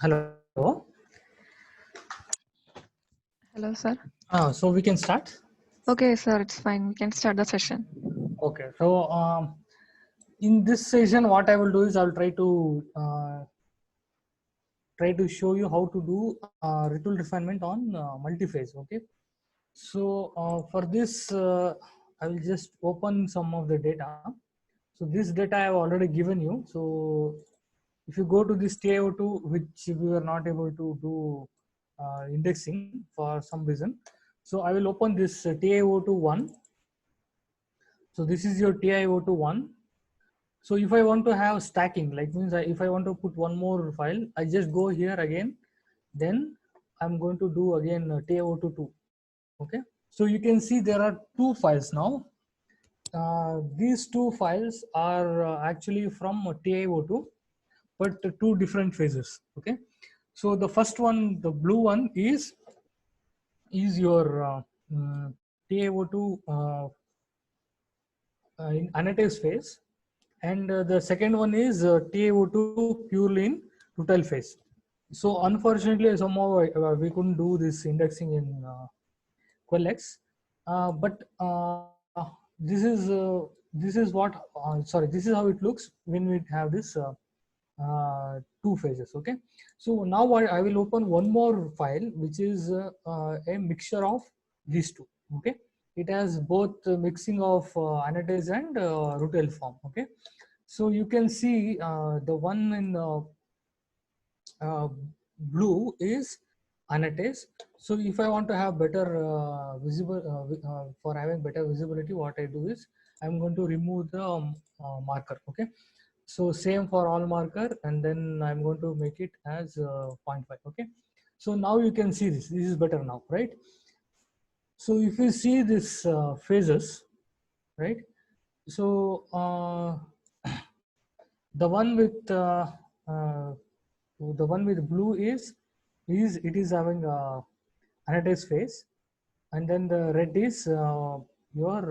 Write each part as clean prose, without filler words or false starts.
Hello. Hello, sir. So we can start. Okay, sir, it's fine. We can start the session. Okay. So in this session, what I will do is I'll try to show you how to do retool refinement on multi-phase. Okay. So for this, I will just open some of the data. So this data I have already given you. So if you go to this TiO2, which we were not able to do indexing for some reason. So I will open this TiO2 one. So this is your TiO2 one. So if I want to have stacking, like means if I want to put one more file, I just go here again. Then I'm going to do again TiO2 2. Okay. So you can see there are two files now. These two files are actually from TiO2, but two different phases. Okay. So the first one, the blue one, is your TiO2 in anatase phase, and the second one is TiO2 purely in rutile phase. So unfortunately, somehow we couldn't do this indexing in Quellex, but this is what sorry, this is how it looks when we have this two phases. Okay, so now I will open one more file which is a mixture of these two. Okay, it has both mixing of anatase and rutile form. Okay, so you can see the one in uh, blue is anatase. So if I want to have better for having better visibility, what I do is I'm going to remove the marker. Okay, so same for all marker, and then I'm going to make it as 0.5. Okay, so now you can see this is better now, right? So if you see this phases, right? So the one with uh, the one with blue is it is having anatase phase, and then the red is your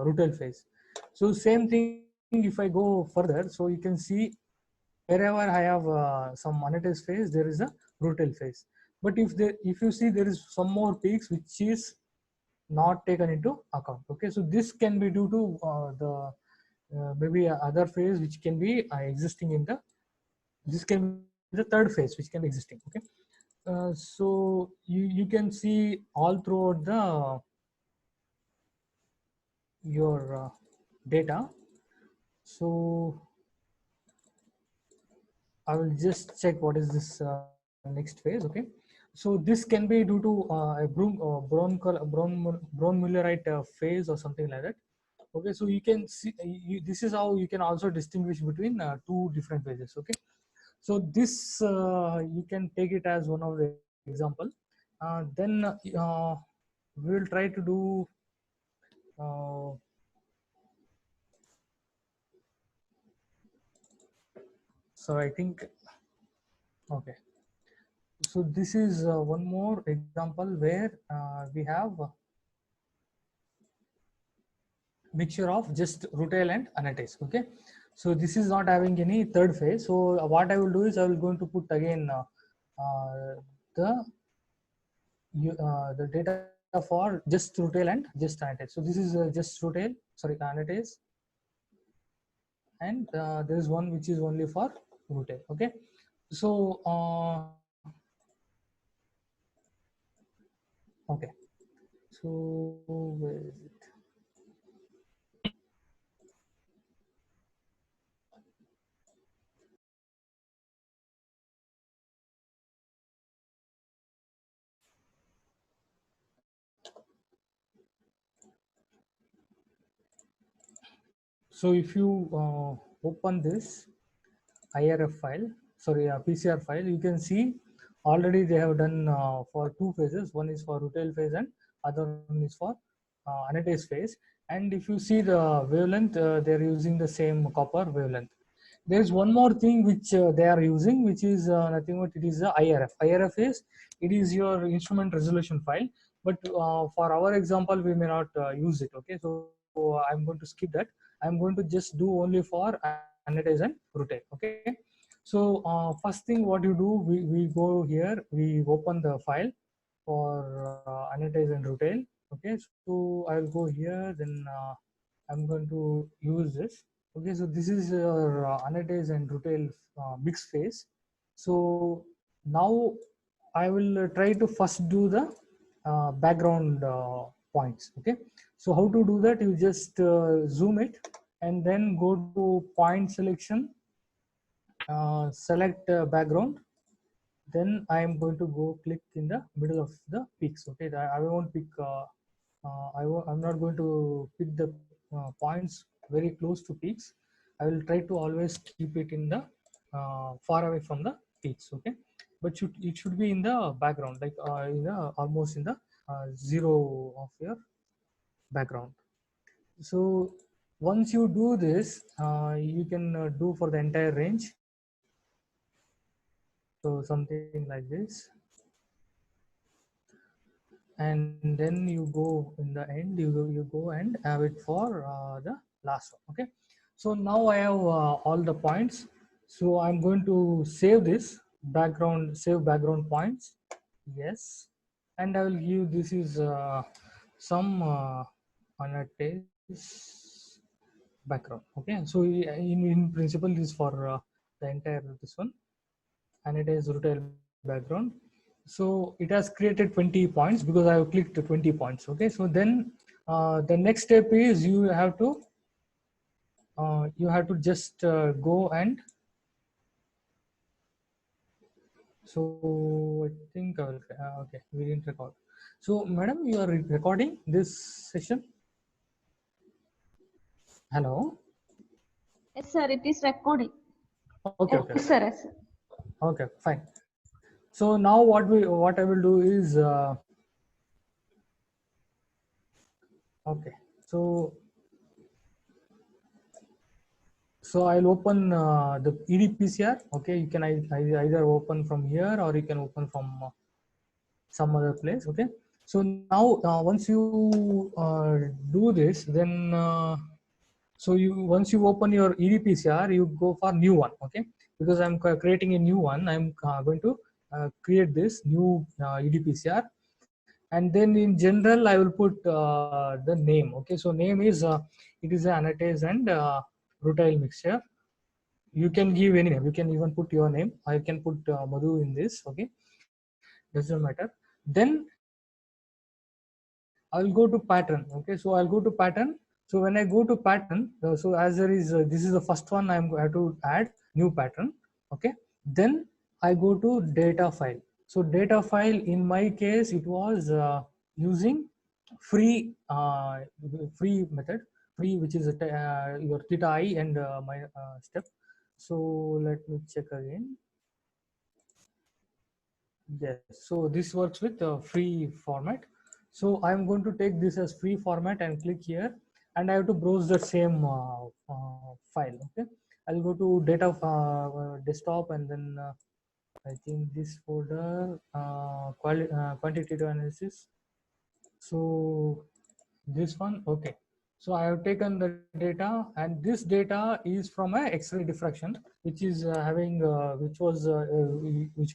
rutile phase. So same thing if I go further, so you can see wherever I have some anatase phase, there is a rutile phase. But if you see there is some more peaks which is not taken into account. Okay, so this can be due to the maybe other phase which can be existing in the, this can be the third phase which can be existing. Okay, so you can see all throughout the your data. So I will just check what is this next phase. Okay, so this can be due to a brown Mullerite phase or something like that. Okay, so you can see this is how you can also distinguish between two different phases. Okay, so this you can take it as one of the example. Then we will try to do uh, so I think, okay, so this is one more example where we have mixture of just rutile and anatase. Okay, so this is not having any third phase. So what I will do is I will going to put again the the data for just rutile and just anatase. So this is just rutile, sorry, anatase, and there is one which is only for rutile. Okay, so okay, so where is it? So if you open this IRF file, sorry, PCR file, you can see already they have done for two phases. One is for rutile phase and other one is for anatase phase. And if you see the wavelength, they're using the same copper wavelength. There is one more thing which they are using, which is nothing but it is the IRF. IRF is, it is your instrument resolution file, but for our example we may not use it. Okay, so I'm going to skip that. I'm going to just do only for anatase and rutile. Okay, So first thing what you do, we go here, we open the file for annotate and rotate. Okay, so I'll go here, then I'm going to use this. Okay, so this is your annotate and rotate mix phase. So now I will try to first do the background points. Okay, so how to do that? You just zoom it and then go to point selection, select background. Then I am going to go click in the middle of the peaks. Okay, I won't pick. I'm not going to pick the points very close to peaks. I will try to always keep it in the far away from the peaks. Okay, but it should be in the background, like in the almost in the zero of your background. So once you do this, you can do for the entire range. So something like this, and then you go in the end, you go and have it for the last one. Okay, so now I have all the points. So I'm going to save this background, save background points. Yes, and I will give, this is some annotate background. Okay, so in principle this is for the entire this one, and it is retail background. So it has created 20 points because I have clicked 20 points. Okay, so then the next step is you have to just go and, so I think I will, okay, we didn't record. So madam, you are recording this session? Hello? Yes, sir, it is recording. Okay, okay, Yes, sir. Yes, sir. okay, fine. So now what I will do is okay, so I'll open the EDPCR. Okay, you can either open from here or you can open from some other place. Okay, so now once you do this, then so you, once you open your EDPCR, you go for new one. Okay, because I'm creating a new one, I'm going to create this new EDPCR, and then in general I will put the name. Okay, so name is it is an annotate and rutile mixture. You can give any name, you can even put your name. I can put Madhu in this. Okay, doesn't matter. Then I'll go to pattern. Okay, so I'll go to pattern. So when I go to pattern, so as there is this is the first one, I'm going to add new pattern. Okay, then I go to data file. So data file, in my case it was using free free method, free, which is your theta I and my step. So let me check again. Yes, so this works with free format. So I'm going to take this as free format and click here, and I have to browse the same file. Okay, I'll go to data desktop, and then I think this folder, quantitative analysis. So this one, okay. So I have taken the data, and this data is from a X-ray diffraction, which is having which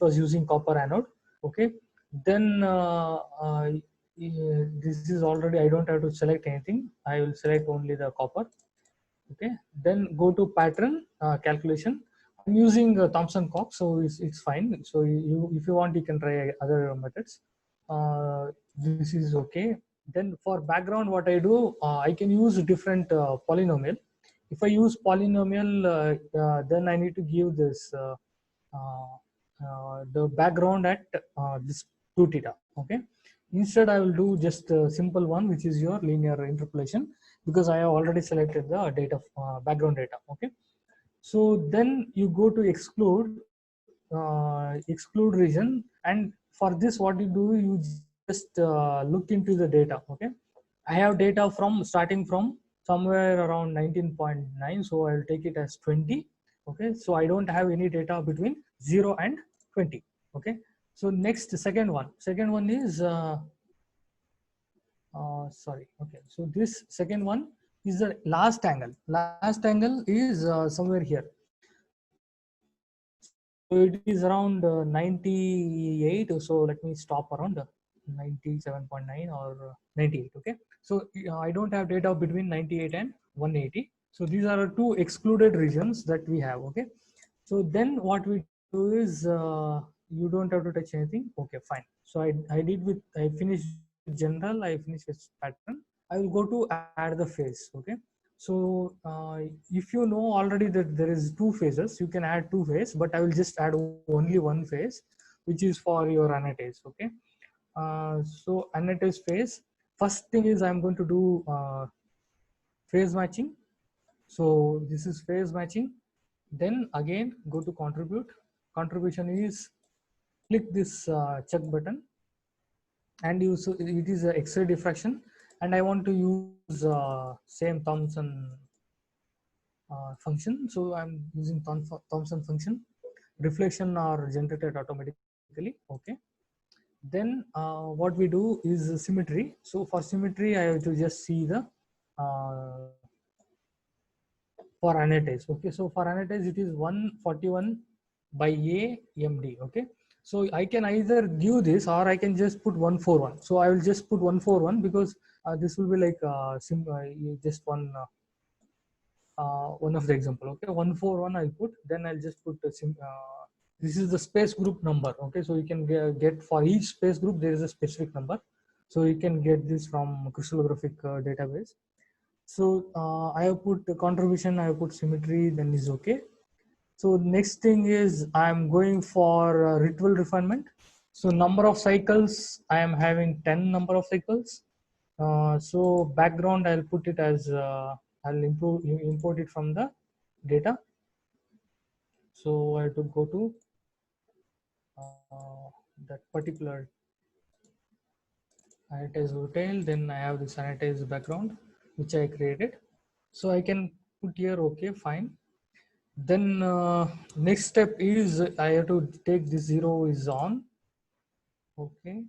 was using copper anode. Okay, then this is already, I don't have to select anything. I will select only the copper. Okay, then go to pattern calculation. I'm using Thomson Cox, so it's fine. So if you want, you can try other methods. This is okay. Then for background, what I do, I can use different polynomial. If I use polynomial, then I need to give this the background at this 2 theta. Okay, instead I will do just a simple one, which is your linear interpolation, because I have already selected the data background data. Okay, so then you go to exclude region, and for this what you do, you just look into the data. Okay, I have data from starting from somewhere around 19.9, so I'll take it as 20. Okay, so I don't have any data between 0 and 20. Okay, so next, second one is sorry. Okay, so this second one is the last angle. Last angle is somewhere here. it is around 98. So let me stop around 97.9 or 98. Okay. So I don't have data between 98 and 180. So these are the two excluded regions that we have. Okay. So then what we do is you don't have to touch anything. Okay, fine. So I finished with general, I finished with pattern. I will go to add the phase. Okay. So if you know already that there is two phases, you can add two phase, but I will just add only one phase, which is for your annotates. Okay. So annotates phase. First thing is I'm going to do phase matching. So this is phase matching. Then again go to contribute. Contribution is click this check button, and you so it is a X-ray diffraction, and I want to use same Thomson function. So I'm using Thomson function. Reflection are generated automatically. Okay. Then what we do is symmetry. So for symmetry, I have to just see the for annotates. Okay, so for annotates it is 141 by AMD. Okay, so I can either give this or I can just put 141. So I will just put 141 because this will be like just one of the example. Okay, 141 I'll put, then I'll just put this is the space group number. Okay, so you can get for each space group there is a specific number, so you can get this from crystallographic database. So I have put the contribution, I have put symmetry, then is okay. So next thing is I'm going for ritual refinement. So number of cycles, I am having 10 number of cycles. So background, I'll put it as I'll import it from the data. So I have to go to that particular sanitize hotel. Then I have the sanitize background which I created. So I can put here okay, fine. Then next step is I have to take this 0 is on. Okay.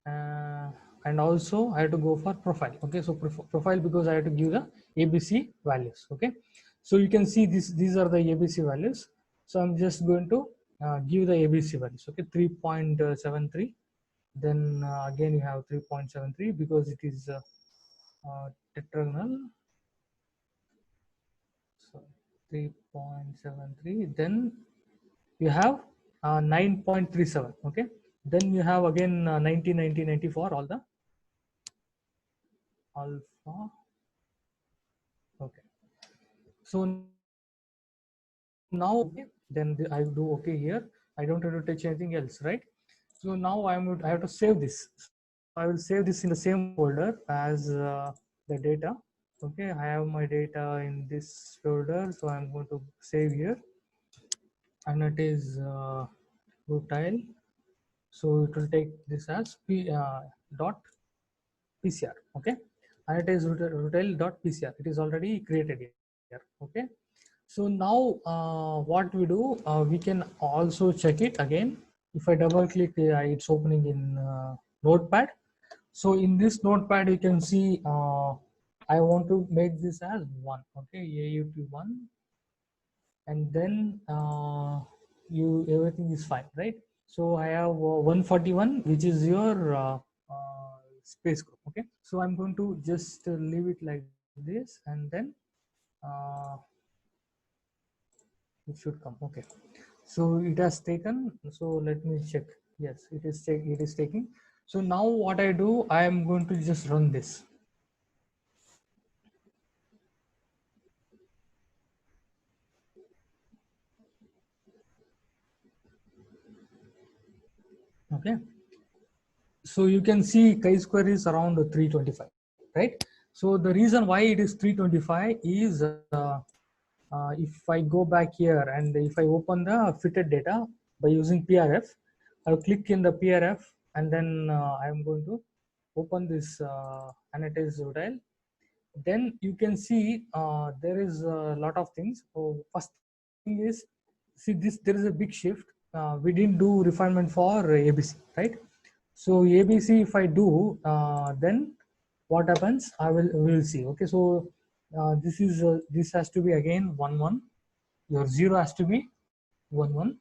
And also I have to go for profile. Okay, so profile because I have to give the ABC values. Okay, so you can see these are the ABC values. So I'm just going to give the ABC values. Okay, 3.73. Then again you have 3.73 because it is tetragonal. So 3.73. Then you have 9.37. Okay, then you have again 90, 90, 94, all the alpha. Okay, so now okay, then I do okay here. I don't have to touch anything else, right? So now I have to save this. I will save this in the same folder as the data. Okay, I have my data in this folder, so I'm going to save here, and it is rutile. So it will take this as dot PCR. Okay, and it is rutile.pcr. It is already created here. Okay, so now what we do, we can also check it again. If I double click, it's opening in Notepad. So in this Notepad, you can see I want to make this as 1. Okay, AUT1, and then everything is fine, right? So I have 141, which is your space group. Okay, so I'm going to just leave it like this, and then it should come. Okay, so it has taken. So let me check. Yes, it is taking. So now what I do, I am going to just run this. Okay, so you can see chi-square is around 325, right? So the reason why it is 325 is if I go back here and if I open the fitted data by using PRF, I'll click in the PRF, and then I'm going to open this annotates rutile. Then you can see there is a lot of things. So first thing is, see this, there is a big shift. We didn't do refinement for ABC, right? So ABC, if I do, then what happens? We will see. Okay, so this has to be again 1 1. Your 0 has to be 1 1.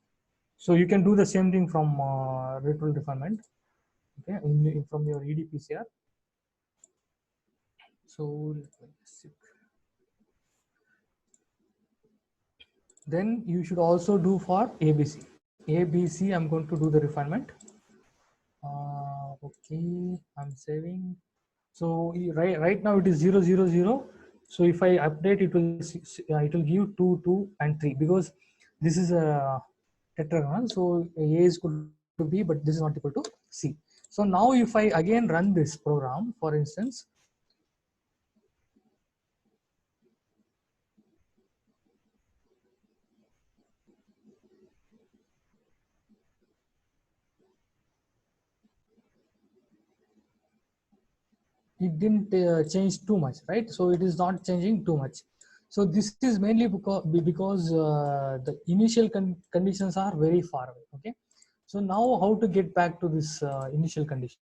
So you can do the same thing from ritual refinement, okay, from your EDPCR. So then you should also do for ABC. ABC, I'm going to do the refinement. Okay, I'm saving. So right now it is 0 0 0. So if I update, it will give 2 2 and 3, because this is a tetragon. So A is equal to B, but this is not equal to C. So now if I again run this program, for instance, it didn't change too much, right? So it is not changing too much. So this is mainly because the initial conditions are very far away. Okay. So now how to get back to this initial condition?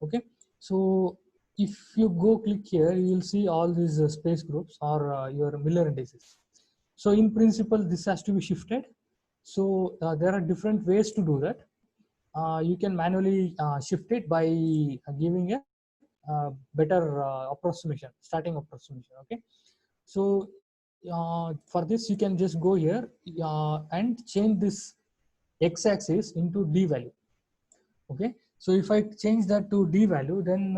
Okay. So if you go click here, you will see all these space groups or your Miller indices. So in principle, this has to be shifted. So there are different ways to do that. You can manually shift it by giving a better approximation, starting approximation. Okay. So for this, you can just go here and change this x-axis into d value. Okay. So if I change that to d value, then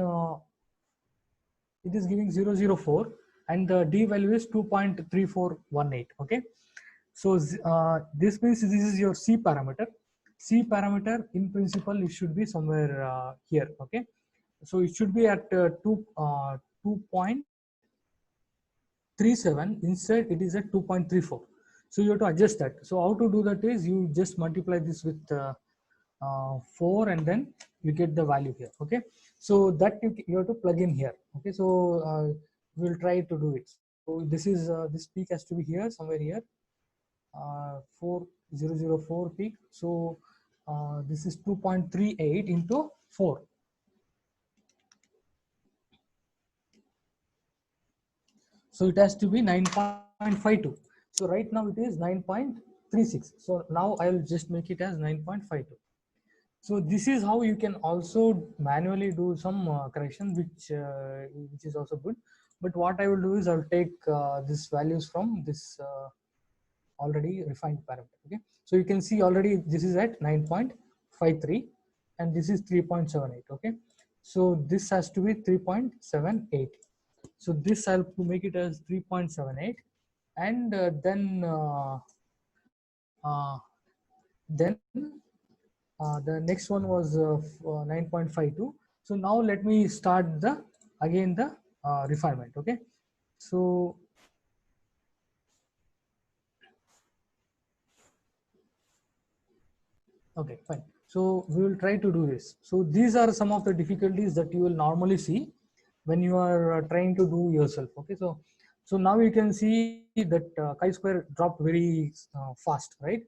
it is giving 0 0 4, and the d value is 2.3418. Okay. So this means this is your C parameter. C parameter in principle it should be somewhere here. Okay. So it should be at 2.37. Instead it is at 2.34. So you have to adjust that. So how to do that is you just multiply this with 4, and then you get the value here. Okay. So that you have to plug in here. Okay. So we'll try to do it. So this is this peak has to be here, somewhere here. 4004 peak. So this is 2.38 into 4. So it has to be 9.52. So right now it is 9.36. So now I will just make it as 9.52. So this is how you can also manually do some correction, which is also good. But what I will do is I will take these values from this already refined parameter. Okay. So you can see already this is at 9.53 and this is 3.78. Okay. So this has to be 3.78. So this I'll make it as 3.78, and uh, then the next one was 9.52. So now let me start the again the refinement. Okay. So okay, fine. So we will try to do this. So these are some of the difficulties that you will normally see when you are trying to do yourself. Okay. So now you can see that chi-square dropped very fast, right?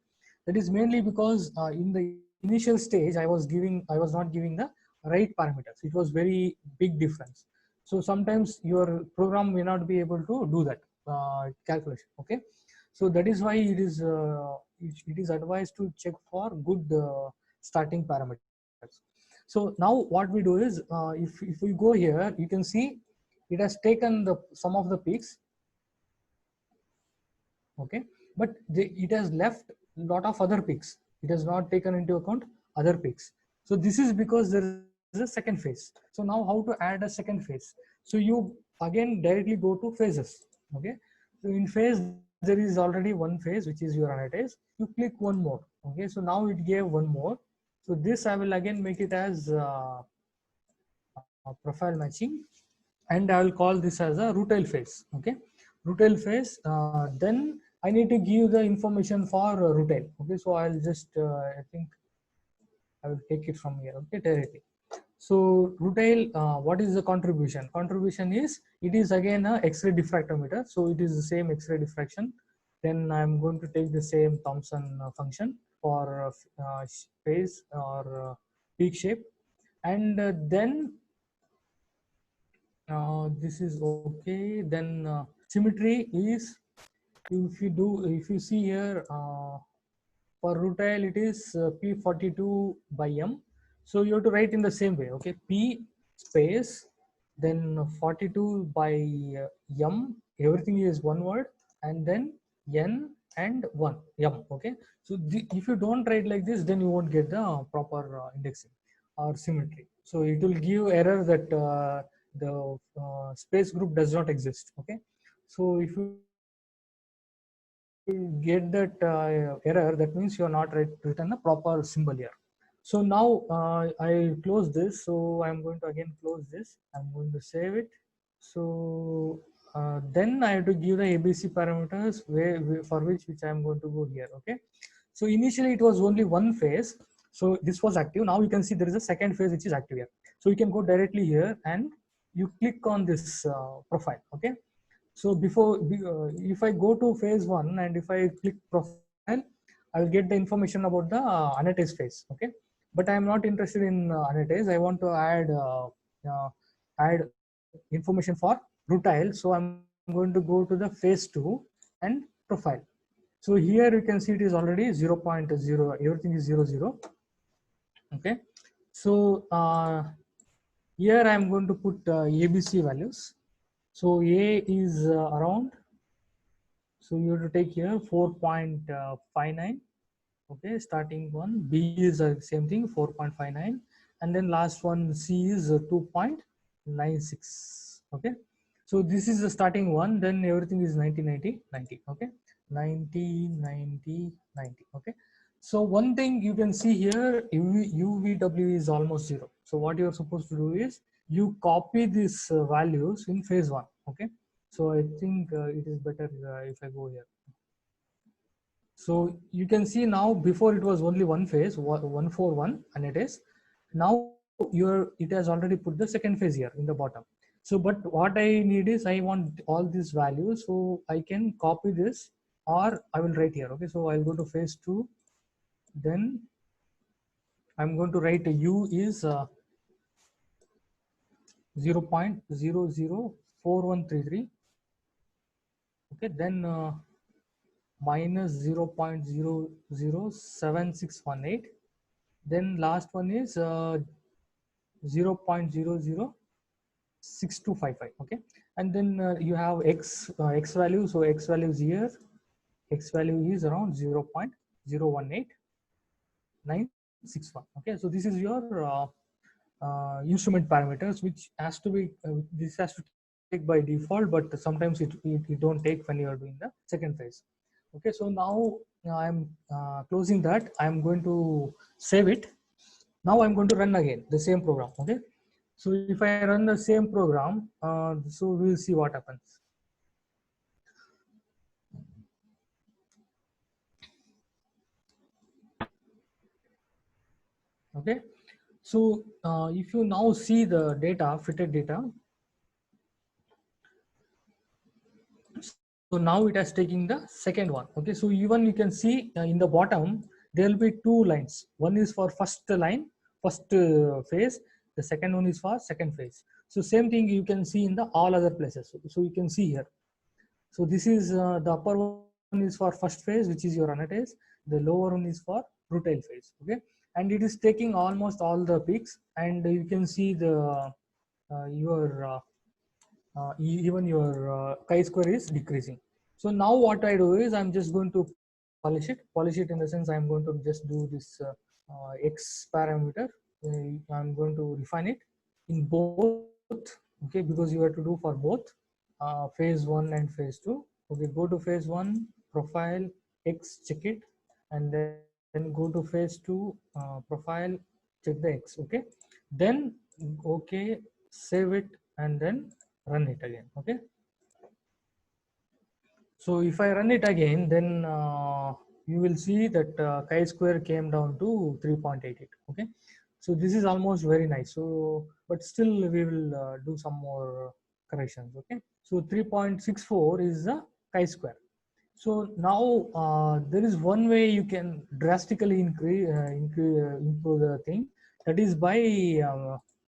That is mainly because in the initial stage I was not giving the right parameters. It was very big difference. So sometimes your program may not be able to do that calculation. Okay. So that is why it is advised to check for good starting parameters. So now what we do is if we go here, you can see it has taken the some of the peaks. Okay. But it has left a lot of other peaks. It has not taken into account other peaks. So this is because there is a second phase. So now how to add a second phase? So you again directly go to phases. Okay. So in phase there is already one phase, which is your annotate. You click one more. Okay. So now it gave one more. So this I will again make it as profile matching, and I will call this as a retail phase. Okay. Retail phase. Then I need to give the information for retail. Okay. So I'll just I think I will take it from here. Okay. Directly. So retail, what is the contribution? Contribution is, it is again a X-ray diffractometer. So it is the same X-ray diffraction. Then I'm going to take the same Thomson function for phase or peak shape. And then this is okay. Then symmetry is, if you see here, For rutile, it is P42 by M. So you have to write in the same way, okay? P space, then 42 by M, everything is one word, and then N and 1, M, okay? So if you don't write like this, then you won't get the proper indexing or symmetry. So it will give error that the space group does not exist, okay? So if you get that error, that means you are not written a proper symbol here. So now I close this. So I'm going to again close this. I'm going to save it. So then I have to give the ABC parameters for which I'm going to go here. Okay. So initially it was only one phase. So this was active. Now you can see there is a second phase which is active here. So you can go directly here and you click on this profile. Okay. So if I go to phase 1 and if I click profile, I'll get the information about the annotate phase. Okay, but I'm not interested in annotate. I want to add information for rutile. So I'm going to go to the phase 2 and profile. So here you can see it is already 0.0. Everything is 0, 0. Okay, so here I'm going to put ABC values. So A is around. So you have to take here 4.59. Okay, starting one. B is the same thing, 4.59, and then last one C is 2.96. Okay, so this is the starting one. Then everything is 90, 90, 90. Okay, 90, 90, 90. Okay, so one thing you can see here, UVW is almost 0. So what you are supposed to do is you copy these values in phase 1. Okay, so I think it is better if I go here. So you can see now, before it was only one phase, 141, and it is now it has already put the second phase here in the bottom. So but what I need is I want all these values, so I can copy this or I will write here. Okay, so I'll go to phase 2, then I'm going to write U is 0.004133. Okay, then minus 0.007618. Then last one is 0.006255. Okay, and then you have x value. So x value is here. X value is around 0.018961. Okay, so this is your instrument parameters, which has to be this has to take by default, but sometimes it don't take when you are doing the second phase. Okay, so now I'm closing that. I'm going to save it. Now I'm going to run again the same program. Okay, so if I run the same program, so we'll see what happens. Okay, so if you now see the data, fitted data, so now it has taken the second one. Okay, so even you can see in the bottom there will be two lines. One is for first line, first phase. The second one is for second phase. So same thing you can see in the all other places. So you can see here. So this is the upper one is for first phase, which is your annotate. The lower one is for rutile phase. Okay, and it is taking almost all the peaks, and you can see the even your chi-square is decreasing. So now what I do is I'm just going to polish it in the sense I'm going to just do this x parameter. I'm going to refine it in both. Okay, because you have to do for both phase 1 and phase 2. Okay, go to phase 1, profile, x, check it, and then go to phase 2, profile, check the x. Okay, then okay, save it, and then run it again. Okay, so if I run it again, then you will see that chi-square came down to 3.88. Okay, so this is almost very nice. So but still we will do some more corrections. Okay, so 3.64 is the chi-square. So now there is one way you can drastically improve the thing, that is by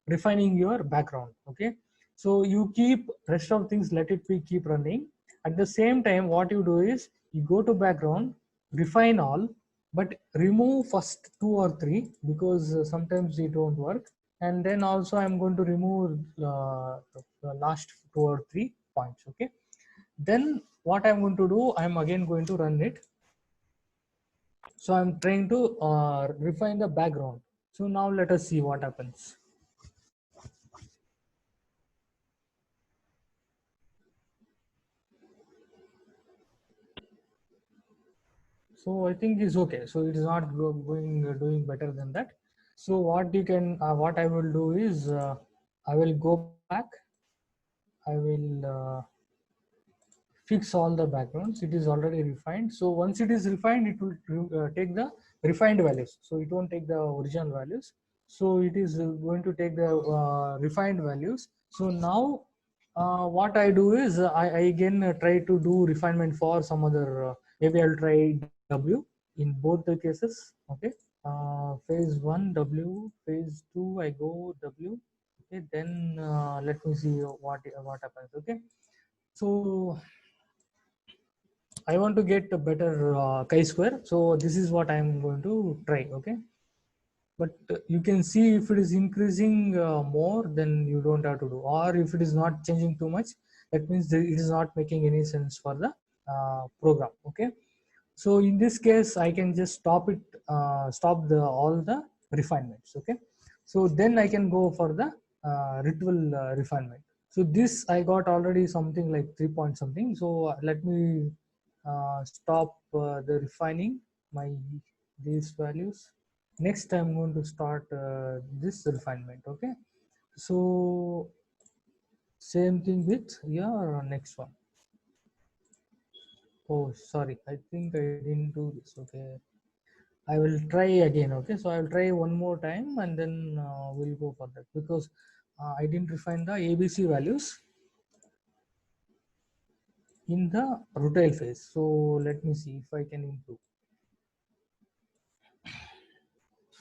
refining your background. Okay, so you keep rest of things, let it be keep running. At the same time, what you do is you go to background, refine all, but remove first 2 or 3 because sometimes it won't work, and then also I'm going to remove the last 2 or 3 points. Okay, then what I'm going to do, I'm again going to run it. So I'm trying to refine the background. So now let us see what happens. So I think it's okay. So it is not doing better than that. So what I will do is I will go back. I will fix all the backgrounds. It is already refined. So once it is refined, it will take the refined values. So it won't take the original values. So it is going to take the refined values. So now what I do is I again try to do refinement for some other, maybe I'll try W in both the cases. Okay. Phase 1 W, phase 2 I go W. Okay, then let me see what happens. Okay, so I want to get a better chi-square, so this is what I am going to try. Okay, but you can see if it is increasing more, then you don't have to do, or if it is not changing too much, that means it is not making any sense for the program. Okay, so in this case I can just stop it, stop the all the refinements. Okay, so then I can go for the ritual refinement. So this I got already something like 3 point something. So let me stop the refining my these values. Next I'm going to start this refinement. Okay, so same thing with your next one. Oh, sorry, I think I didn't do this. Okay, I will try again. Okay, so I will try one more time and then we'll go for that, because I didn't refine the ABC values in the rutile phase. So let me see if I can improve.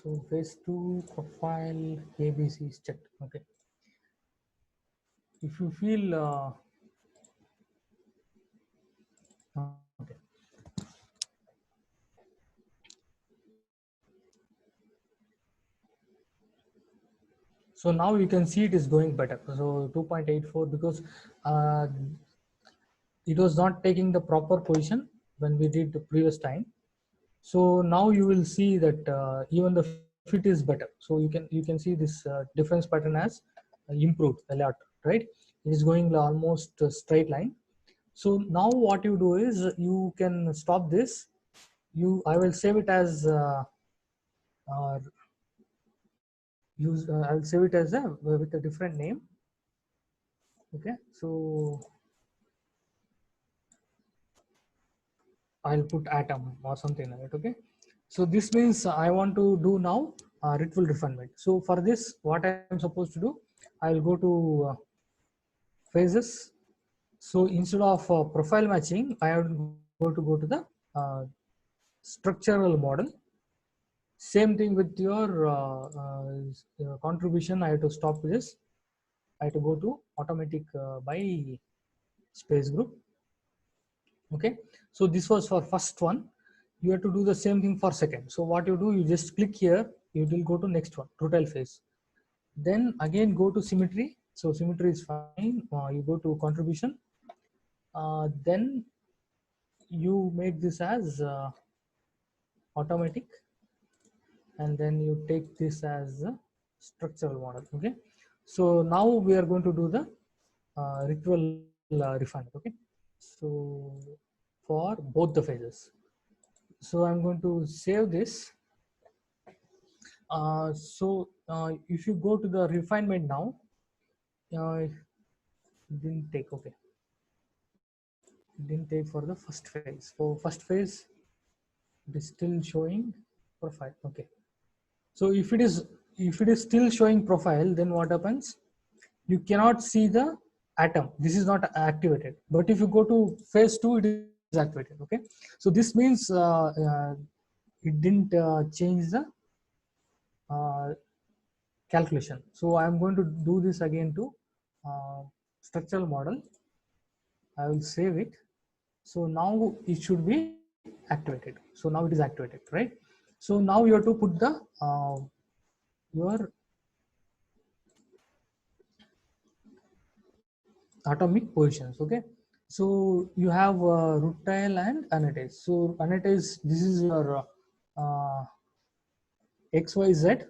So phase 2 profile ABC is checked. Okay, if you feel okay. So now you can see it is going better. So 2.84, because uh, it was not taking the proper position when we did the previous time. So now you will see that even the fit is better. So you can see this difference pattern has improved a lot, right? It is going almost a straight line. So now what you do is you can stop this. I will save it as uh, I will save it as a with a different name. Okay, so I'll put atom or something like that. Okay, so this means I want to do now ritual refinement. So for this, what I'm supposed to do, I'll go to phases. So instead of profile matching, I have to go to the uh, structural model. Same thing with your contribution. I have to stop this. I have to go to automatic by space group. Okay, so this was for first one. You have to do the same thing for second. So what you do, you just click here, you will go to next one, rutile phase. Then again go to symmetry. So symmetry is fine. You go to contribution. Then you make this as automatic, and then you take this as a structural model. Okay, so now we are going to do the ritual refinement. Okay, so for both the phases. So I'm going to save this. If you go to the refinement now, it didn't take. Okay, it didn't take for the first phase. For first phase, it is still showing profile. Okay, so if it is still showing profile, then what happens? You cannot see the atom. This is not activated. But if you go to phase 2, it is activated. Okay, so this means it didn't change the uh, calculation. So I am going to do this again to structural model. I will save it. So now it should be activated. So now it is activated, right? So now you have to put the your atomic positions. Okay, so you have rutile and anatase. So anatase, this is your xyz.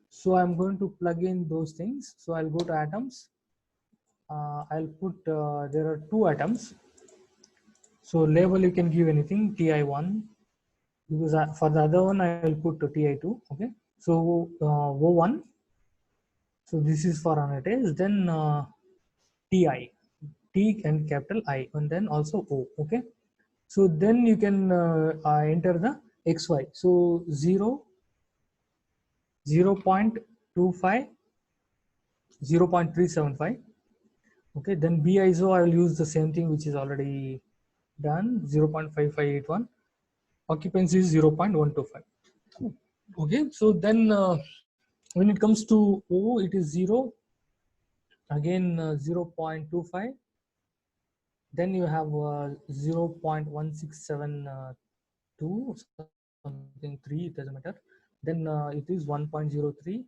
So I'm going to plug in those things. So I'll go to atoms. I'll put there are two atoms. So label you can give anything, ti1, because for the other one I will put ti2. Okay, so o1. So this is for anatase. Then ti, t and capital I, and then also o. Okay, so then you can enter the xy. So 0, 0.25, 0.375. Okay, then biso I will use the same thing which is already done, 0.5581. Occupancy is 0.125. Okay, so then when it comes to o, it is 0, again 0.25. Then you have 0.1672, something 3, it doesn't matter. Then it is 1.03.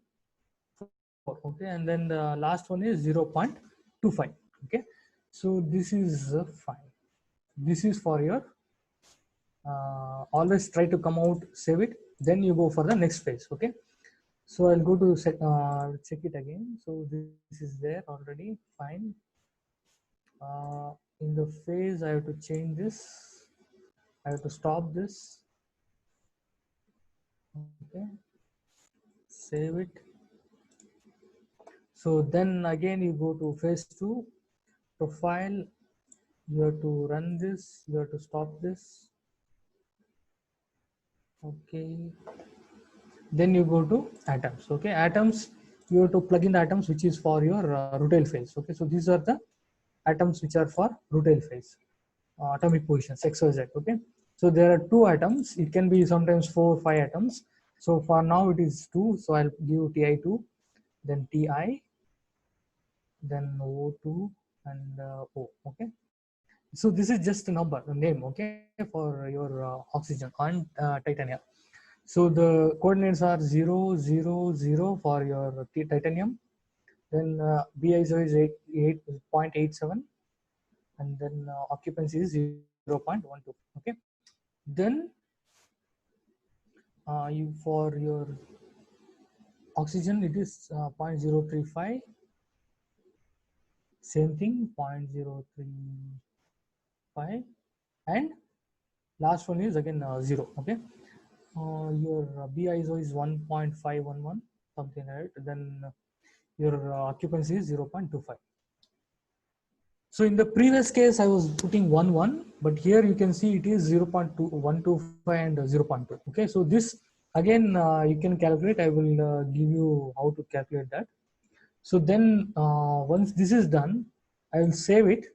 Okay, and then the last one is 0.25. Okay, so this is fine. This is for your always try to come out, save it, then you go for the next phase. Okay, so I'll go to check it again. So this is there already, fine. In the phase I have to change this, I have to stop this. Okay, save it. So then again you go to phase 2, profile, you have to run this, you have to stop this. Okay, then you go to atoms. Okay, atoms, you have to plug in the atoms which is for your rutile phase. Okay, so these are the atoms which are for rutile phase, atomic positions xyz. Okay, so there are two atoms, it can be sometimes 4 or 5 atoms. So for now it is 2, so I'll give ti2, then ti, then o2, and o. Okay, so this is just a number, a name. Okay, for your oxygen and titanium. So the coordinates are 0, 0, 0 for your titanium. Then BISO is 8.87, and then occupancy is 0.12. Okay. Then you for your oxygen it is 0.035. Same thing, 0.035, and last one is again 0. Okay. Your BISO is 1.511, something like that. Then your occupancy is 0.25. So in the previous case, I was putting 1, but here you can see it is 0.125 and 0.2. Okay, so this again you can calculate. I will give you how to calculate that. So then once this is done, I will save it.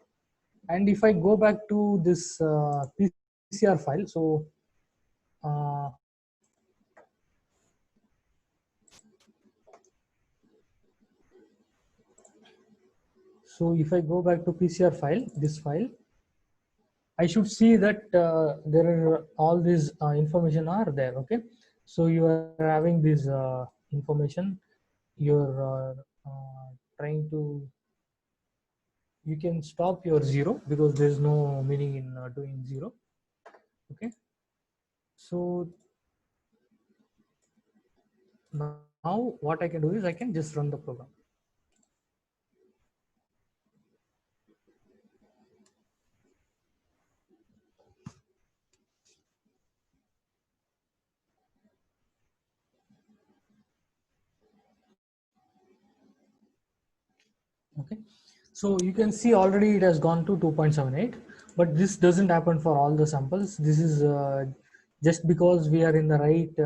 And if I go back to this PCR file, so so if I go back to PCR file, this file, I should see that there are all these information are there. Okay, so you are having this information. You're trying to. You can stop your 0 because there is no meaning in doing 0. Okay, so now what I can do is I can just run the program. Okay, so you can see already it has gone to 2.78, but this doesn't happen for all the samples. This is just because we are in the right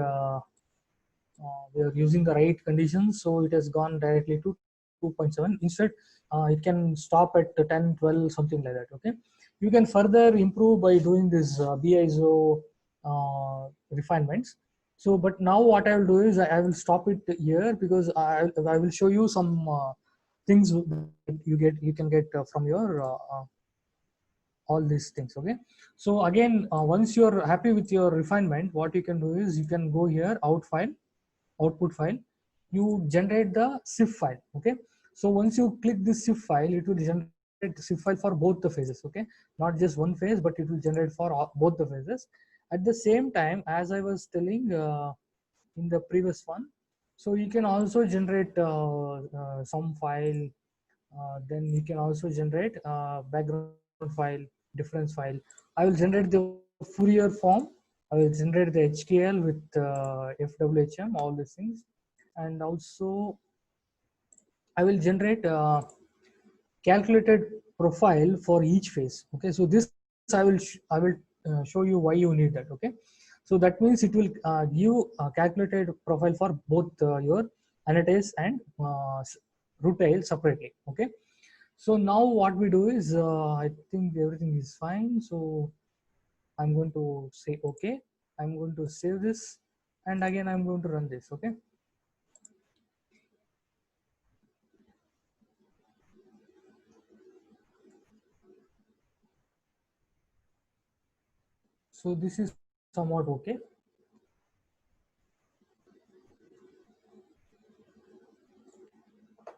we are using the right conditions, so it has gone directly to 2.7. Instead it can stop at 10, 12, something like that. Okay, you can further improve by doing this BISO refinements. So but now what I will do is I will stop it here, because I will show you some things you can get from your all these things. Okay, so again, once you're happy with your refinement, what you can do is you can go here, output file, you generate the CIF file. Okay, so once you click this CIF file, it will generate the CIF file for both the phases. Okay, not just one phase, but it will generate for both the phases. At the same time, as I was telling in the previous one, so you can also generate some file, then you can also generate background file, difference file. I will generate the Fourier form, I will generate the HTL with FWHM, all these things, and also I will generate calculated profile for each phase. Okay, so this I will show you why you need that. Okay, so that means it will give a calculated profile for both your annotace and rutile separately. Okay, so now what we do is I think everything is fine, so I'm going to say okay, I'm going to save this, and again I'm going to run this. Okay, so this is somewhat okay.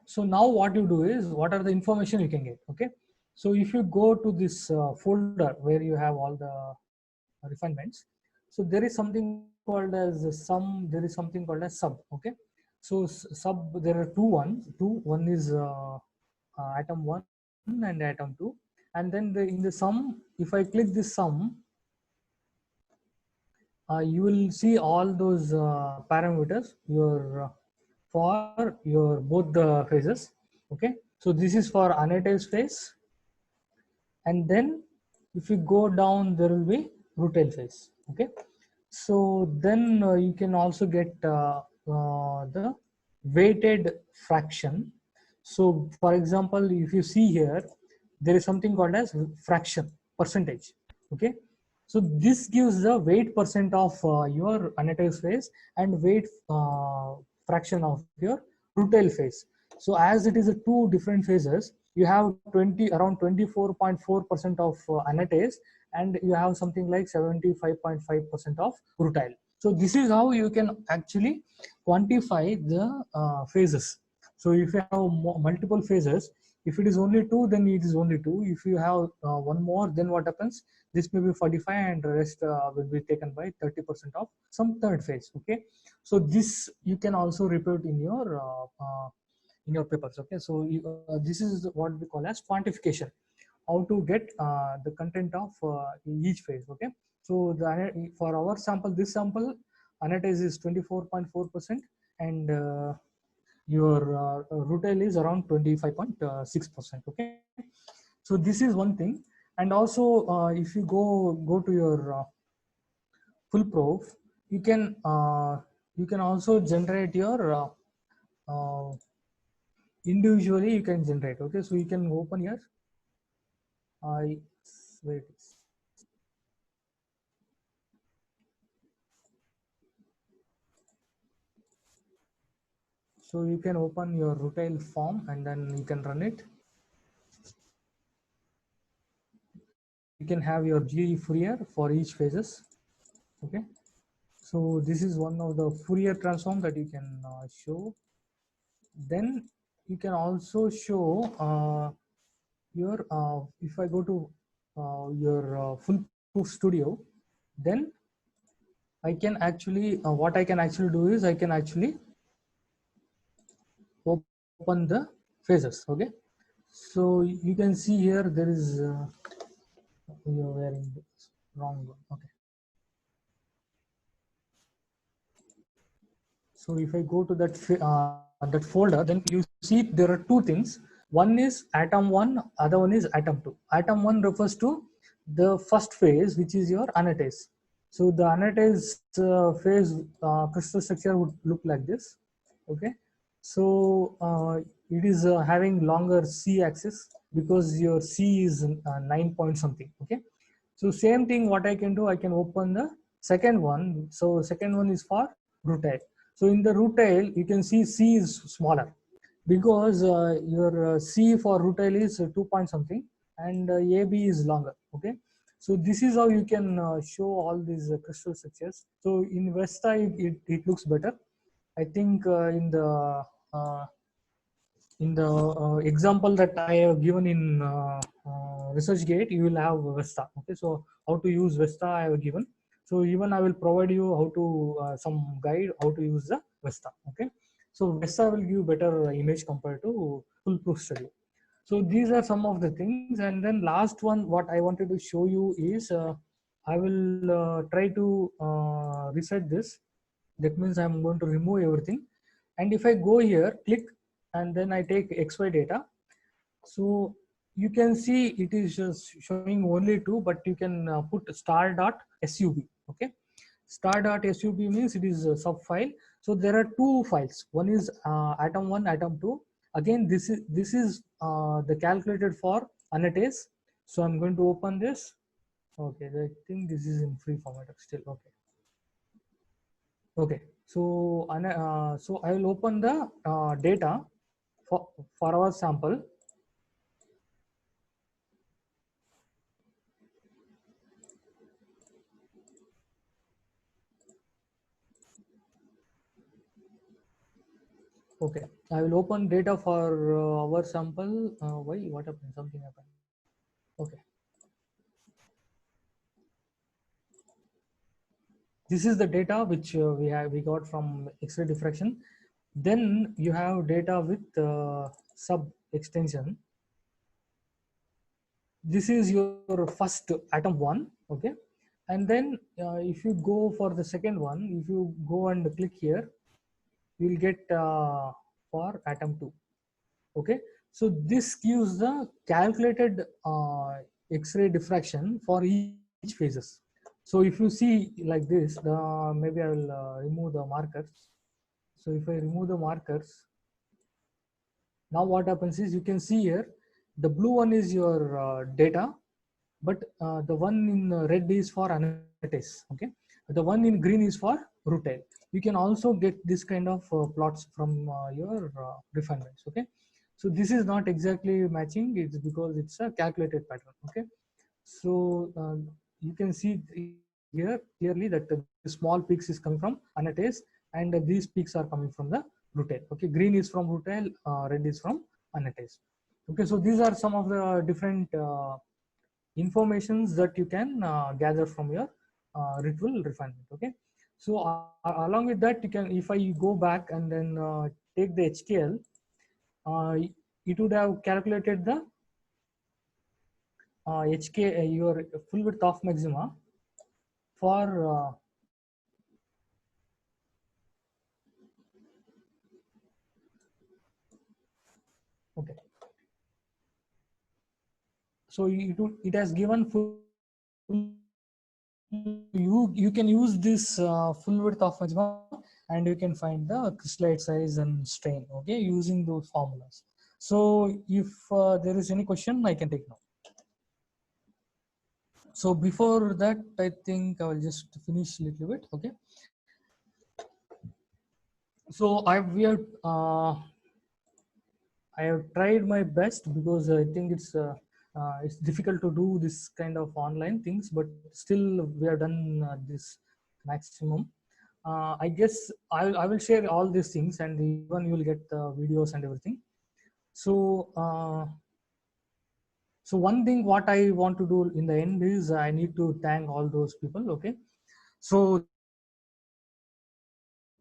So now what you do is, what are the information you can get? Okay, so if you go to this folder where you have all the refinements, so there is something called as sum, there is something called as sub. Okay, so sub, there are one is atom 1 and atom 2, and then in the sum, if I click this sum, you will see all those parameters for your both the phases. Okay, so this is for annotated phase, and then if you go down, there will be rutile phase. Okay, so then you can also get the weighted fraction. So for example, if you see here, there is something called as fraction percentage. Okay, so this gives the weight percent of your annotated phase and weight fraction of your rutile phase. So as it is a two different phases, you have around 24.4% of annotates, and you have something like 75.5% of rutile. So this is how you can actually quantify the phases. So if you have multiple phases, if it is only two, then it is only two. If you have one more, then what happens? This may be 45, and the rest will be taken by 30% of some third phase. Okay, so this you can also report in your papers. Okay, so this is what we call as quantification, how to get the content of each phase. Okay, so for our sample, this sample annotace is 24.4%, and your rutile is around 25.6%. Okay, so this is one thing. And also if you go to your full proof, you can also generate your individually, you can generate. Okay, so you can open here, where it is. So you can open your rutile form and then you can run it. You can have your GE Fourier for each phases. Okay, so this is one of the Fourier transform that you can show. Then you can also show your if I go to your Foolproof Studio, then I can actually what I can actually do is I can actually open the phases. Okay, so you can see here there is you're wearing this wrong one. Okay, so if I go to that folder, then you see there are two things. One is atom 1, other one is atom 2. Atom 1 refers to the first phase, which is your annotace. So the annotace phase crystal structure would look like this. Okay, so it is having longer C axis because your C is 9 point something. Okay, so same thing, what I can do, I can open the second one. So second one is for rutile. So in the rutile, you can see C is smaller because your C for rutile is 2 point something, and AB is longer. Okay, so this is how you can show all these crystal structures. So in Vesta it looks better. I think uh, in the example that I have given in ResearchGate, you will have Vesta. Okay, so how to use Vesta I have given. So even I will provide you how to some guide how to use the Vesta. Okay, so Vesta will give better image compared to foolproof study. So these are some of the things, and then last one what I wanted to show you is I will try to reset this. That means I'm going to remove everything, and if I go here, click, and then I take XY data, so you can see it is just showing only two, but you can put star.sub. Okay, star.sub means it is a sub file. So there are two files. One is atom1, atom2. Again, this is the calculated for annotates. So I'm going to open this. Okay, I think this is in free format still. Okay. Okay, so so I will open the data for our sample. Okay, I will open data for our sample. Why? What happened? Something happened. Okay, this is the data which we got from X-ray diffraction. Then you have data with sub extension. This is your first atom one. Okay, and then if you go for the second one, if you go and click here, you will get for atom 2. Okay, so this gives the calculated X-ray diffraction for each phases. So if you see like this, maybe I will remove the markers. So if I remove the markers, now what happens is you can see here the blue one is your data, but the one in red is for annotates. Okay, the one in green is for rutile. You can also get this kind of plots from your refinements. Okay, so this is not exactly matching. It's because it's a calculated pattern. Okay, so you can see here clearly that the small peaks is coming from annotates, and these peaks are coming from the rutile. Okay, green is from rutile, red is from annotates. Okay, so these are some of the different informations that you can gather from your ritual refinement. Okay, so along with that, you can, if I go back and then take the HKL, it would have calculated the your full width of maxima for okay, so it has given full, you can use this full width of maxima, and you can find the crystallite size and strain, okay, using those formulas. So if there is any question, I can take now. So before that, I think I will just finish a little bit. Okay, so I have tried my best, because I think it's difficult to do this kind of online things, but still we have done this maximum. I guess I will share all these things, and even you will get the videos and everything. So so one thing what I want to do in the end is I need to thank all those people. Okay, so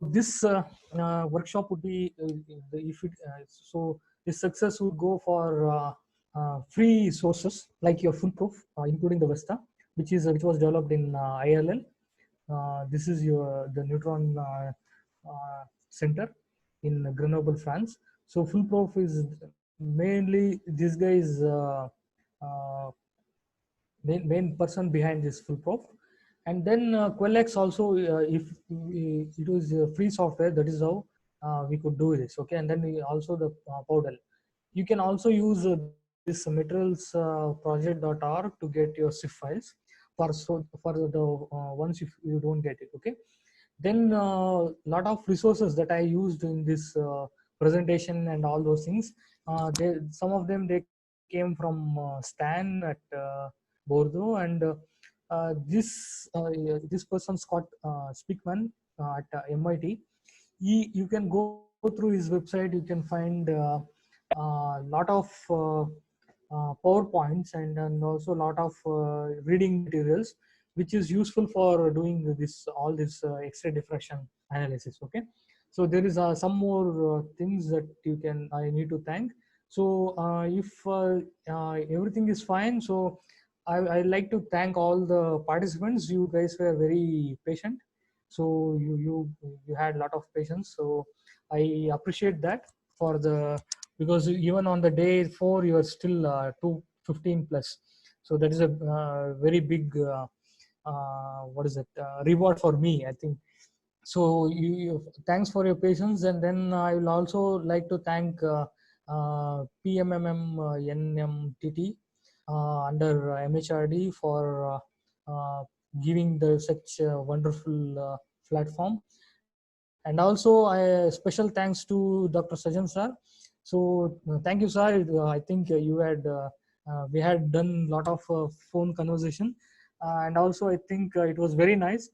this workshop would be if it so this success would go for free sources like your foolproof, including the Vesta, which was developed in ILL. This is the neutron center in Grenoble, France. So foolproof is mainly this guy is uh, main person behind this foolproof. And then Quellex also, if it was free software, that is how we could do this. Okay, and then also the Powdell. You can also use this materials project.org to get your CIF files for the once if you don't get it. Okay, then lot of resources that I used in this presentation and all those things. Some of them they came from Stan at Bordeaux, and this person Scott Speakman at MIT. You can go through his website. You can find a lot of PowerPoints and also a lot of reading materials, which is useful for doing this all this X-ray diffraction analysis. Okay, so there is some more things that I need to thank. So if everything is fine, so I like to thank all the participants. You guys were very patient, so you had a lot of patience. So I appreciate that for the, because even on the day 4 you are still 215 plus. So that is a very big what is it reward for me, I think. So thanks for your patience. And then I will also like to thank PMMM NMTT under MHRD for giving such a wonderful platform. And also special thanks to Dr. Sajan sir. So thank you sir. I think you had we had done a lot of phone conversation, and also I think it was very nice.